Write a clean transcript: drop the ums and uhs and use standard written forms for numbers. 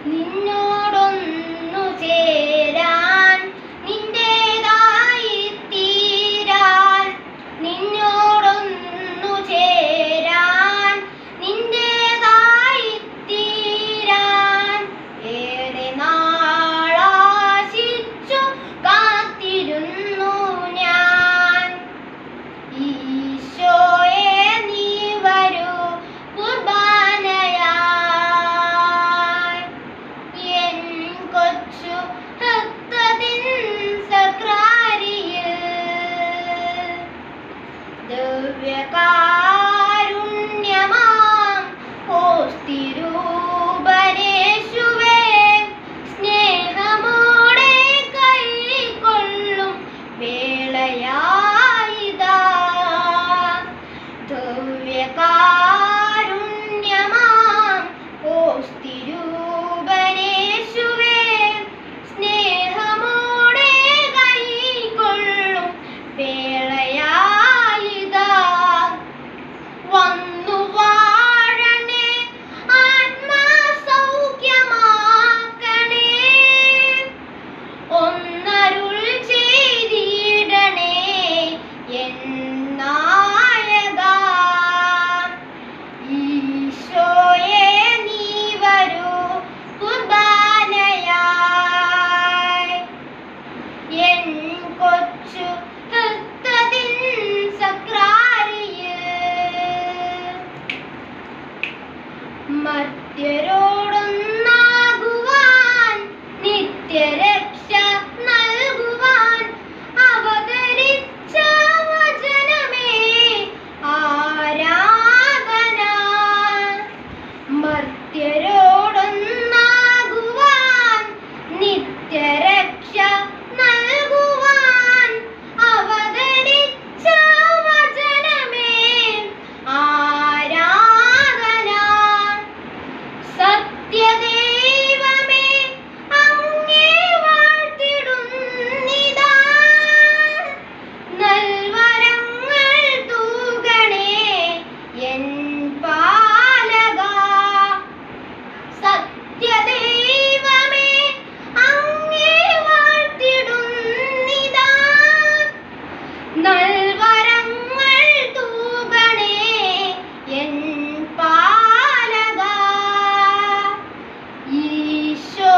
നിന്നോടൊന്നു ചേരാൻ നിന്റേതായി തീരാൻ നിന്നോടൊന്നു ചേരാൻ നിന്റേതായി തീരാൻ ഏറെ നാളാശിച്ചു കാത്തിരുന്നു ഞാൻ. ഈശോയെ നീ വരൂ കുർബാനയായി എൻ കൊച്ചു ഹൃദയത്തിൻ സക്രാരിയിൽ ദിവ്യകാരുണ്യമാം ഓസ്തിരൂപനേശുവേ സ്നേഹമോടെ കൈക്കൊള്ളും വേളയായിതാ. ദിവ്യകാരുണ്യമാം ഓസ്തിരൂപനേശുവേ സ്നേഹമോടെ കൈക്കൊള്ളും വേളയായിതാ. വന്നു വാഴണേ ആത്മസൗഖ്യമാക്കണേ ഒന്നരുൾ ചെയ്തിടണേ എൻ നായകാ. ഈശോയെ നീ വരൂ കുർബാനയായി എൻ കൊച്ചു ഹൃദയത്തിൻ സക്രാരിയിൽ മർത്യരോടൊന്നാകുവാൻ നിത്യരക്ഷ നൽകുവാൻ അവതരിച്ച വചനമേ ആരാധന. മർത്യരോടൊന്നാകുവാൻ നിത്യരക്ഷ നൽകുവാൻ അവതരിച്ച വചനമേ ആരാധന. സത്യദൈവമേ അങ്ങേ വാഴ്ത്തിടുന്നിതാ. നൽവരങ്ങൾ തൂകണേ എൻ പാലകാ. സത്യദൈവമേ അങ്ങേ വാഴ്ത്തിടുന്നിതാ. നൽവരങ്ങൾ തൂകണേ എൻ പാലകാ. ഈശോ